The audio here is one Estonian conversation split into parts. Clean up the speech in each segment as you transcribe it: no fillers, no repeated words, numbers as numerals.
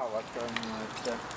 teravalt on, et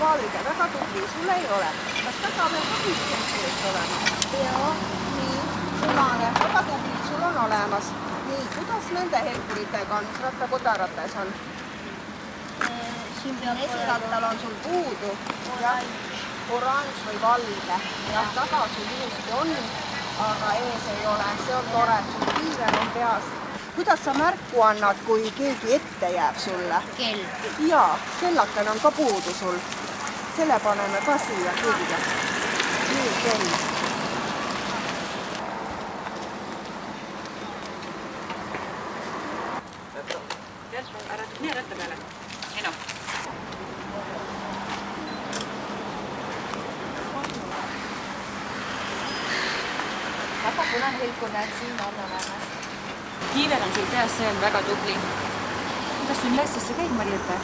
valge, väga tubli, sul ei ole. Kas taga veel ka piisavalt võiks olema? Joo. Nii, punane, väga tubli, sul on olemas. Nii, kuidas nende helkuritega on, mis rattakodarates on? Siin peab Esirattal on sul puudu. Oranž või valge. Jah, taga sul ilusti on, aga ees ei ole. See on tore, sul kiiver on peas. Kuidas sa märku annad, kui keegi ette jääb sulle? kell. Jaa, kellakene on ka puudu sul. Selle paneme ka siia külge. Nii, kell. Nii ratta peale. Enam. Väga punane helkur näed siin on olemas. Kiiver on sul peas, see on väga tubli. Kuidas sul Lässisse käib, Mariette?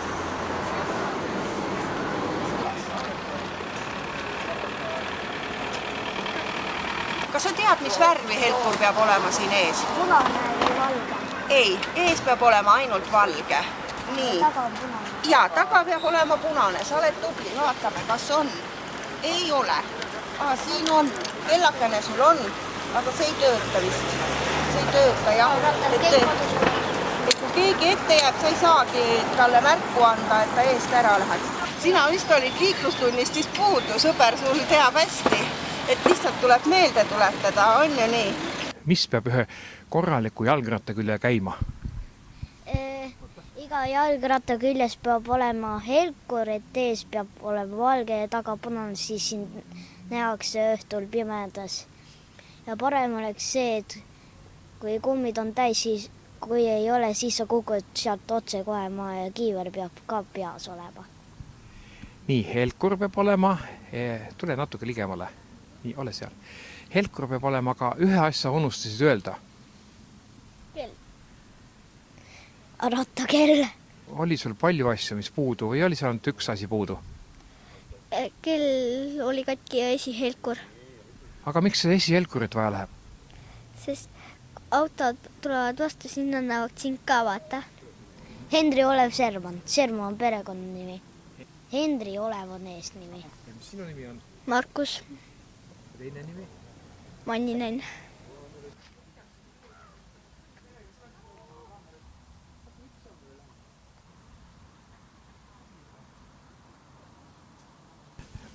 Kas sa tead, mis värvi helkur peab olema siin ees? Punane või valge. Ei, ees peab olema ainult valge. Nii. Taga on punane. Jaa, taga peab olema punane. Sa oled tubli. Vaatame, kas on. Ei ole. Siin on. Kellakene sul on, aga see ei tööta vist. See ei tööta, jah. Et kui keegi ette jääb, sa ei saagi talle märku anda, et ta eest ära läheks. Sina vist olid liiklustunnist vist puudu. Sõber sul teab hästi, et lihtsalt tuleb meelde tuletada. On ju nii? Mis peab ühe korraliku jalgratta külje käima? Iga jalgratta küljes peab olema helkur, et ees peab olema valge ja taga punane, siis siin nähakse õhtul pimedas. Ja parem oleks see, et kui kummid on täis, siis kui ei ole, siis sa kukud sealt otse kohe maha ja kiiver peab ka peas olema. Nii, helkur peab olema, tule natuke ligemale. Nii, ole seal. Helkur peab olema, aga ühe asja unustasid öelda. Kell. Rattakell. Oli sul palju asju, mis puudu või oli seal ainult üks asi puudu? Kell oli katki ja esihelkur, Aga miks seda esihelkurit vaja läheb? sest autod tulevad vastu, sinna näevad sind ka vaata. Hendri Olev Servan. Servan on perekonnanimi. Hendri Olev on eesnimi. Mis sinu nimi on? Markus Teine nimi? Manninen.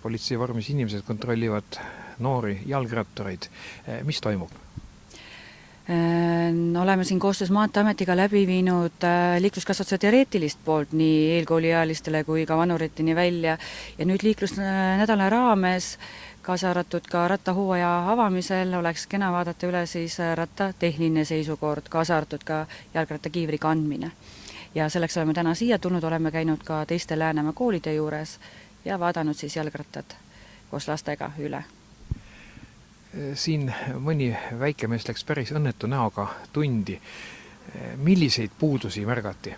Politseivormis inimesed kontrollivad noori jalgrattureid. Mis toimub? Oleme siin koostöös Maanteeametiga läbi viinud liikluskasvatuse teoreetilist poolt nii eelkooliealistele kui ka vanuritini välja ja nüüd liiklusnädala raames kaasa arvatud ka rattahooaja avamisel oleks kena vaadata üle siis ratta tehniline seisukord, kaasa arvatud ka jalgrattakiivri kandmine. Ja selleks oleme täna siia tulnud, oleme käinud ka teiste Läänemaa koolide juures ja vaadanud siis jalgrattad koos lastega üle. Siin mõni väikemees läks päris õnnetu näoga tundi. Milliseid puudusi märgati?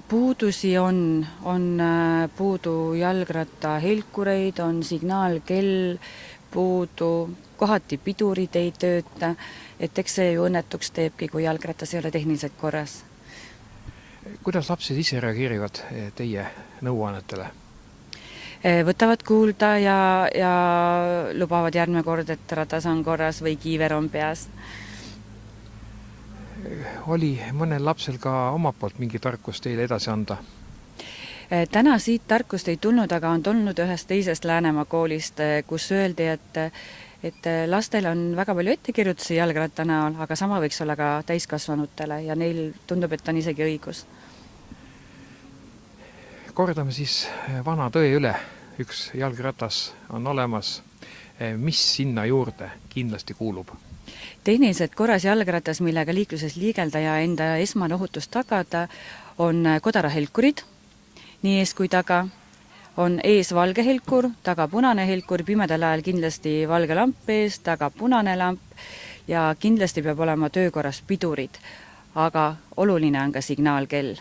Puudusi on puudu jalgratta helkureid, on signaalkell puudu, kohati pidurid ei tööta, et eks see ju õnnetuks teebki, kui jalgratas ei ole tehniliselt korras. Kuidas lapsed ise reageerivad teie nõuannetele? Võtavad kuulda ja lubavad järgmine kord, et ratas on korras või kiiver on peas. Oli mõnel lapsel ka omalt poolt mingi tarkus teile edasi anda? Täna siit tarkust ei tulnud, aga on tulnud ühest teisest Läänemaa koolist, kus öeldi, et lastel on väga palju ettekirjutusi jalgratta näol, aga sama võiks olla ka täiskasvanutele ja neil tundub, et on isegi õigus. Kordame siis vana tõe üle. Üks jalgratas on olemas. Mis sinna juurde kindlasti kuulub? Tehniliselt korras jalgratas, millega liikluses liigelda ja enda esmane ohutust tagada, on kodarahelkurid, nii ees kui taga. On ees valge helkur, taga punane helkur, pimedal ajal kindlasti valge lamp ees, taga punane lamp ja kindlasti peab olema töökorras pidurid, aga oluline on ka signaalkell.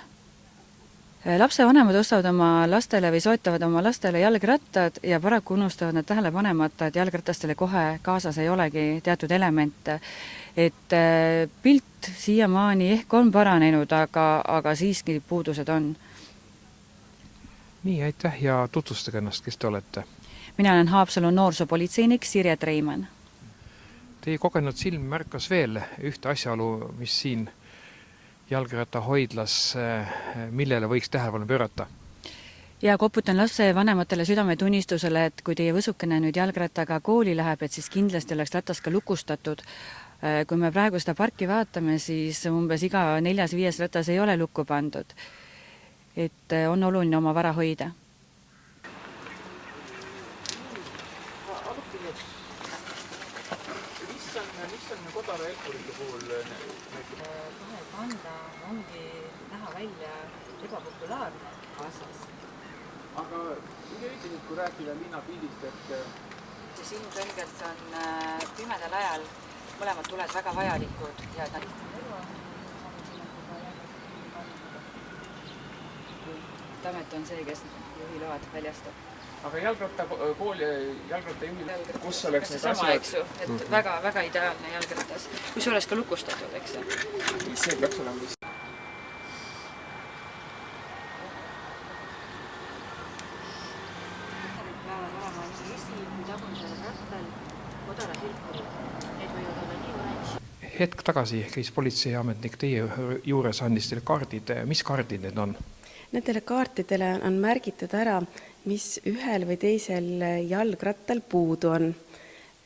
Lapsevanemad ostavad oma lastele või soetavad oma lastele jalgrattad ja paraku unustavad nad tähele panemata, et jalgratastele kohe kaasas ei olegi teatud elemente. Et pilt siiamaani ehk on paranenud, aga siiski puudused on. Nii, aitäh ja tutvustage ennast, kes te olete? Mina olen Haapsalu noorsoopolitseinik Sirje Treimann. Teie kogenud silm märkas veel ühte asjaolu, mis siin jalgratta hoidlas, millele võiks tähelepanu pöörata? Ja koputan lapse vanematele südametunnistusele, et kui teie võsukene nüüd jalgrattaga kooli läheb, et siis kindlasti oleks ratas ka lukustatud. Kui me praegu seda parki vaatame, siis umbes iga 4-5 ratas ei ole lukku pandud. Et on oluline oma vara hoida. Mis on kodarahelkurite puhul? Kohe kanda ongi näha välja ebapopulaarne kaasas. Aga üleüldiselt, kui rääkida linnapildist, et See siin selgelt on pimedal ajal mõlemad tuled väga vajalikud ja nad Tamet on see, kes juhiload väljastab. Aga jalgratta juhil, kus oleks need sama, eks ju, et väga ideaalne jalgratas, kus oleks ka lukustatud, eks ju. See peaks olema vist. Peavad olema nii esi- kui tagumisel rattal kodarahelkurid. Need võivad olla nii oranž. Hetk tagasi käis politseiametnik teie juures, andis teile kaardid. Mis kaardid need on? Nendele kaartidele on märgitud ära, mis ühel või teisel jalgrattal puudu on.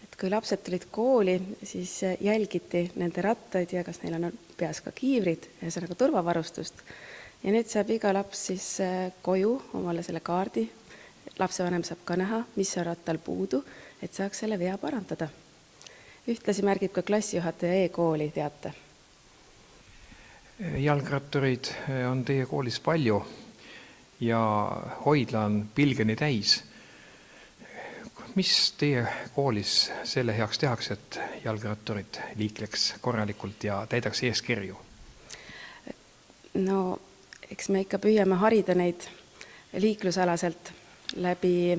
Et kui lapsed tulid kooli, siis jälgiti nende rattaid ja kas neil on peas ka kiivrid, ühesõnaga turvavarustust. Ja nüüd saab iga laps siis koju omale selle kaardi. Lapsevanem saab ka näha, mis on rattal puudu, et saaks selle vea parandada. Ühtlasi märgib ka klassijuhataja e-kooli teate. Jalgrattureid on teie koolis palju ja hoidla on pilgeni täis. Mis teie koolis selle heaks tehakse, et jalgratturid liikleks korralikult ja täidaks eeskirju? No, eks me ikka püüame harida neid liiklusalaselt läbi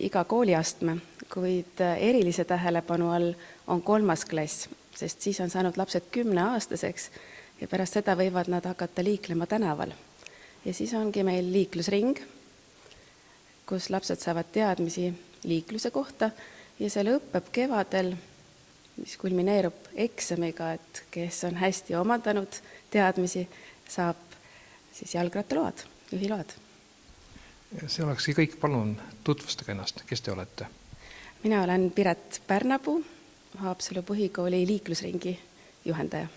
iga kooliastme, kuid erilise tähelepanu all on 3. klass, sest siis on saanud lapsed 10-aastaseks ja pärast seda võivad nad hakata liiklema tänaval. Ja siis ongi meil liiklusring, kus lapsed saavad teadmisi liikluse kohta ja see lõpeb kevadel, mis kulmineerub eksamiga, et kes on hästi omandanud teadmisi, saab siis jalgrattaload, juhiload. See olekski kõik, palun tutvustage ennast, kes te olete? Mina olen Piret Pärnapuu, Haapsalu põhikooli liiklusringi juhendaja.